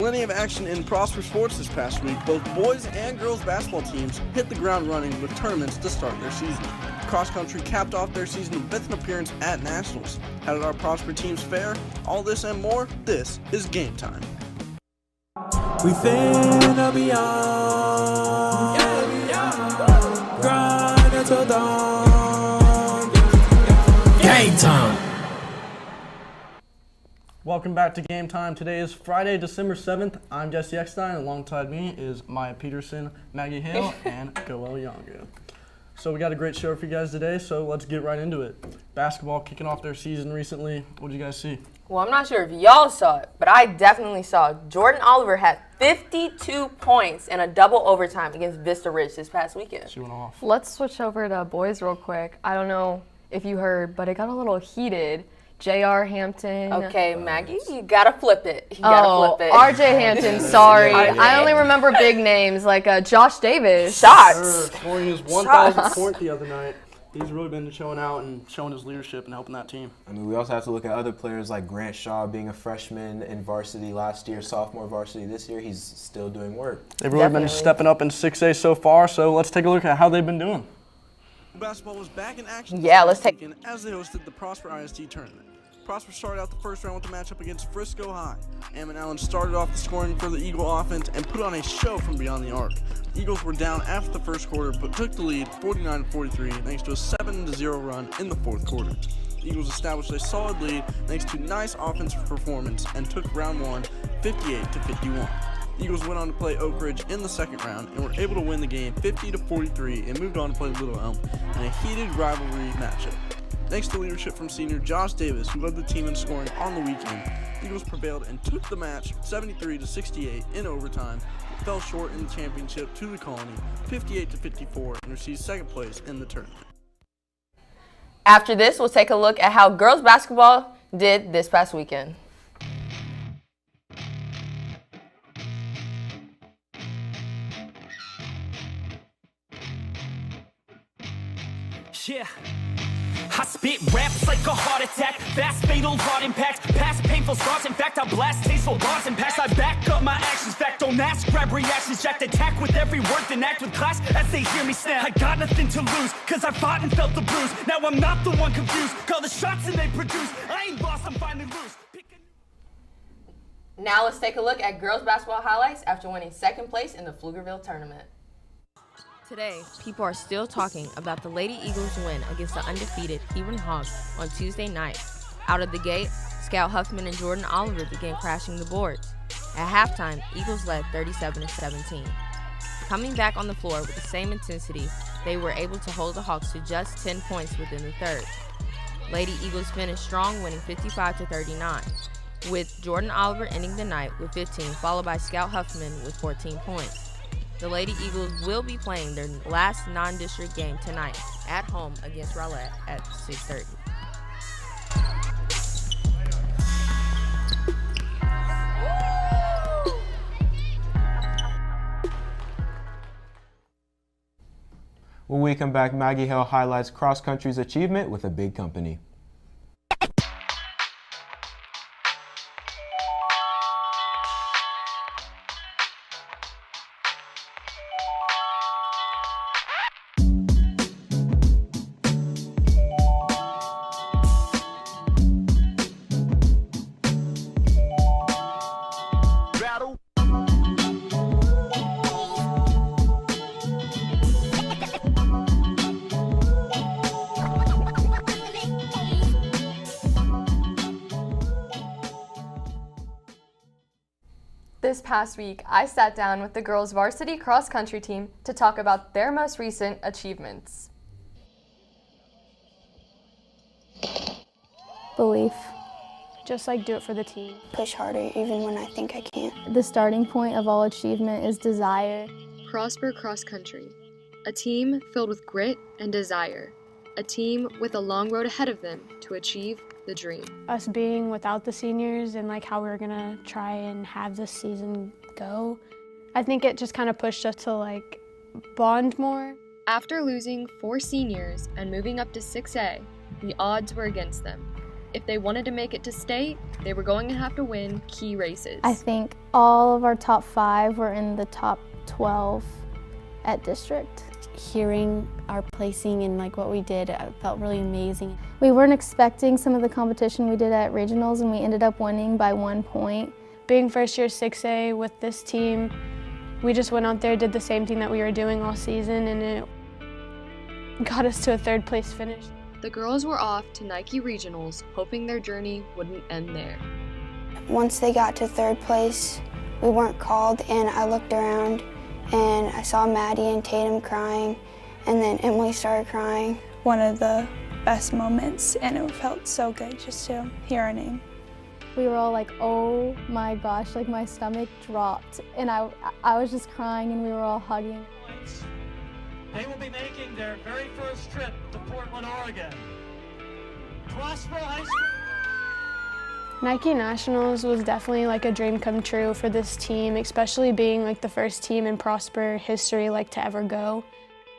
Plenty of action in Prosper Sports this past week. Both boys and girls basketball teams hit the ground running with tournaments to start their season. Cross country capped off their season with an appearance at Nationals. How did our Prosper teams fare? All this and more, this is Game Time. We finna be on, grind until dawn. Game Time. Welcome back to Game Time. Today is Friday, December 7th. I'm Jesse Eckstein. Alongside me is Maya Peterson, Maggie Hale, and Goel Yonga. So we got a great show for you guys today, so let's get right into it. Basketball kicking off their season recently. What did you guys see? Well, I'm not sure if y'all saw it, but I definitely saw Jordan Oliver had 52 points in a double overtime against Vista Ridge this past weekend. She went off. Let's switch over to boys real quick. I don't know if you heard, but it got a little heated. J.R. Hampton. Okay, Maggie, you gotta flip it. You gotta flip it. R.J. Hampton, sorry. I only remember big names like Josh Davis. Shots. Scoring his 1,000th point the other night. He's really been showing out and showing his leadership and helping that team. I mean, we also have to look at other players like Grant Shaw being a freshman in varsity last year, sophomore varsity this year. He's still doing work. They've really been stepping up in 6A so far, so let's take a look at how they've been doing. Basketball was back in action let's take as they hosted the Prosper ISD tournament. Prosper started out the first round with the matchup against Frisco High. Ammon Allen started off the scoring for the Eagle offense and put on a show from beyond the arc. The Eagles were down after the first quarter, but took the lead 49-43 thanks to a 7-0 run in the fourth quarter. The Eagles established a solid lead thanks to nice offensive performance and took round one 58-51. The Eagles went on to play Oak Ridge in the second round and were able to win the game 50-43 and moved on to play Little Elm in a heated rivalry matchup. Thanks to leadership from senior Josh Davis, who led the team in scoring on the weekend, the Eagles prevailed and took the match 73-68 in overtime, but fell short in the championship to the Colony 58-54 and received second place in the tournament. After this, we'll take a look at how girls basketball did this past weekend. Yeah. I spit raps like a heart attack, fast fatal heart impact, past painful scars, in fact I blast tasteful bars and packs, I back up my actions, fact don't ask, grab reactions, jacked attack with every word, then act with class as they hear me snap. I got nothing to lose, cause I fought and felt the bruise, now I'm not the one confused, call the shots and they produce, I ain't lost, I'm finally loose. Now let's take a look at girls basketball highlights after winning second place in the Pflugerville tournament. Today, people are still talking about the Lady Eagles' win against the undefeated Hebron Hawks on Tuesday night. Out of the gate, Scout Huffman and Jordan Oliver began crashing the boards. At halftime, Eagles led 37-17. Coming back on the floor with the same intensity, they were able to hold the Hawks to just 10 points within the third. Lady Eagles finished strong, winning 55-39, with Jordan Oliver ending the night with 15, followed by Scout Huffman with 14 points. The Lady Eagles will be playing their last non-district game tonight at home against Rowlett at 6:30. When we come back, Maggie Hill highlights cross country's achievement with a big company. This past week, I sat down with the girls' varsity cross-country team to talk about their most recent achievements. Belief. Just like do it for the team. Push harder even when I think I can't. The starting point of all achievement is desire. Prosper Cross Country, a team filled with grit and desire. A team with a long road ahead of them to achieve the dream. Us being without the seniors and like how we're gonna try and have this season go, I think it just kind of pushed us to like bond more. After losing 4 seniors and moving up to 6A, the odds were against them. if they wanted to make it to state, they were going to have to win key races. I think all of our top 5 were in the top 12 at district. Hearing our placing and like what we did, it felt really amazing. We weren't expecting some of the competition we did at regionals, and we ended up winning by 1 point. Being first year 6A with this team, we just went out there, did the same thing that we were doing all season, and it got us to a 3rd place finish. The girls were off to Nike Regionals, hoping their journey wouldn't end there. Once they got to 3rd place, we weren't called, and I looked around and I saw Maddie and Tatum crying, and then Emily started crying. One of the best moments, and it felt so good just to hear our name. We were all like, oh my gosh, like my stomach dropped, and I was just crying, and we were all hugging. They will be making their very first trip to Portland, Oregon. Prosper High School. Nike Nationals was definitely like a dream come true for this team, especially being like the first team in Prosper history like to ever go.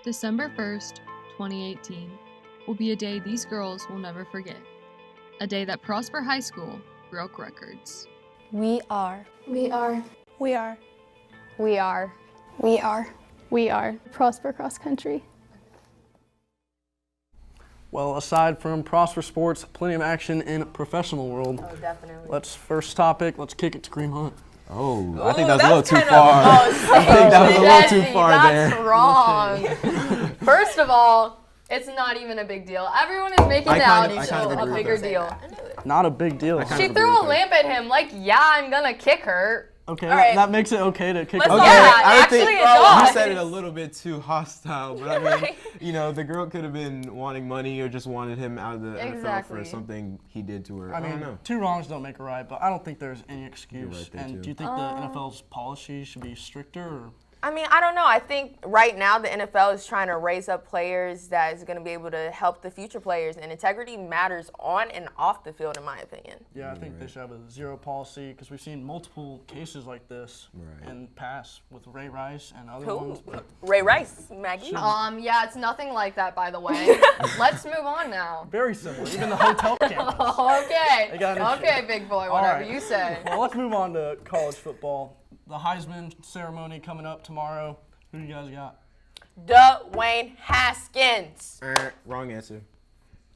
December 1st, 2018 will be a day these girls will never forget. A day that Prosper High School broke records. We are. We are. We are. We are. We are. We are. Prosper Cross Country. Well, aside from Prosper Sports, plenty of action in professional world. Oh, definitely. First topic, let's kick it to Kareem Hunt. Oh, I think that was a little too far. I think that was a little too far that's there. Wrong. First of all, it's not even a big deal. Everyone is making the Audi show a bigger deal. Not a big deal. She threw a lamp at him like, yeah, I'm gonna kick her. Okay, right. that makes it okay to kick. Okay, yeah, actually think, it does. You said it a little bit too hostile, but I mean, you know, the girl could have been wanting money or just wanted him out of the NFL for something he did to her. I don't know. 2 wrongs don't make a right, but I don't think there's any excuse. Right and do you think the NFL's policy should be stricter? Or? I mean, I don't know. I think right now the NFL is trying to raise up players that is going to be able to help the future players, and integrity matters on and off the field, in my opinion. Yeah, I think they should have a zero policy because we've seen multiple cases like this in the past with Ray Rice and other ones. But Ray Rice, Maggie. Yeah, it's nothing like that, by the way. Let's move on now. Very similar. Even the hotel cameras. Okay, big boy, whatever you say. Well, let's move on to college football. The Heisman ceremony coming up tomorrow. Who do you guys got? Dwayne Haskins. Wrong answer.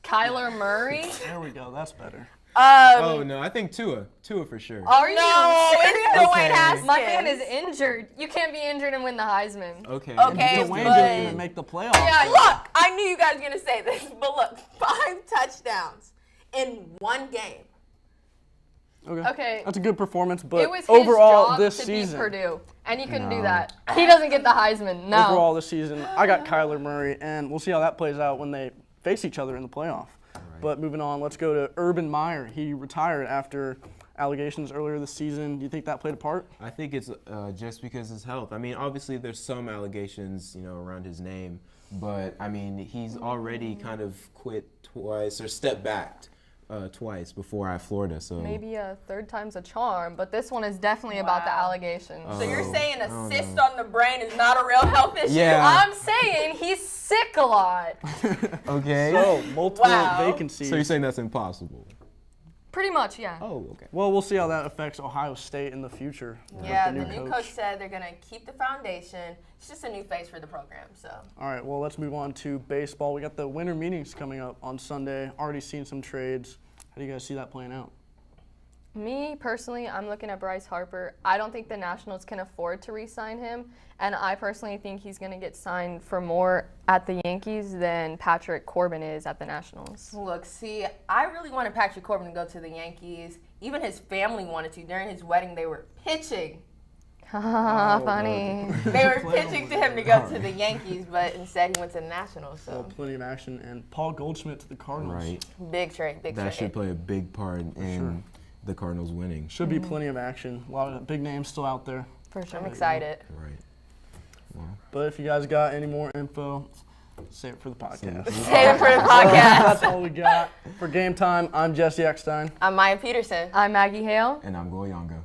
Kyler Murray. There we go. That's better. Oh no, I think Tua. Tua for sure. Are you it's Dwayne Haskins. My man is injured. You can't be injured and win the Heisman. Okay. Dwayne didn't even make the playoffs. Yeah, look, I knew you guys were gonna say this, but look, 5 touchdowns in 1 game. Okay. That's a good performance, but it was his overall job this to season, beat Purdue, and he couldn't do that. He doesn't get the Heisman. No. Overall this season, I got Kyler Murray, and we'll see how that plays out when they face each other in the playoff. But moving on, let's go to Urban Meyer. He retired after allegations earlier this season. Do you think that played a part? I think it's just because of his health. I mean, obviously there's some allegations, you know, around his name, but I mean, he's already kind of quit twice or stepped back twice before at Florida. So maybe a 3rd time's a charm, but this one is definitely about the allegations. So you're saying a cyst on the brain is not a real health issue? Yeah. I'm saying he's sick a lot. Okay. So multiple vacancies. So you're saying that's impossible? Pretty much, yeah. Oh, okay. Well, we'll see how that affects Ohio State in the future. Yeah, the new coach said they're going to keep the foundation. It's just a new face for the program. So. All right, well, let's move on to baseball. We got the winter meetings coming up on Sunday. Already seen some trades. How do you guys see that playing out? Me, personally, I'm looking at Bryce Harper. I don't think the Nationals can afford to re-sign him, and I personally think he's going to get signed for more at the Yankees than Patrick Corbin is at the Nationals. Look, see, I really wanted Patrick Corbin to go to the Yankees. Even his family wanted to. During his wedding, they were pitching. Funny. They were pitching to him to go to the Yankees, but instead he went to the Nationals. So. Well, plenty of action, and Paul Goldschmidt to the Cardinals. Right. Big trade, big trade. That should play a big part in the Cardinals winning. Should be plenty of action. A lot of big names still out there. For sure. I'm excited. Right. Wow. But if you guys got any more info, save it for the podcast. Save it for the podcast. That's all we got. For Game Time, I'm Jesse Eckstein. I'm Maya Peterson. I'm Maggie Hale. And I'm Goyongo.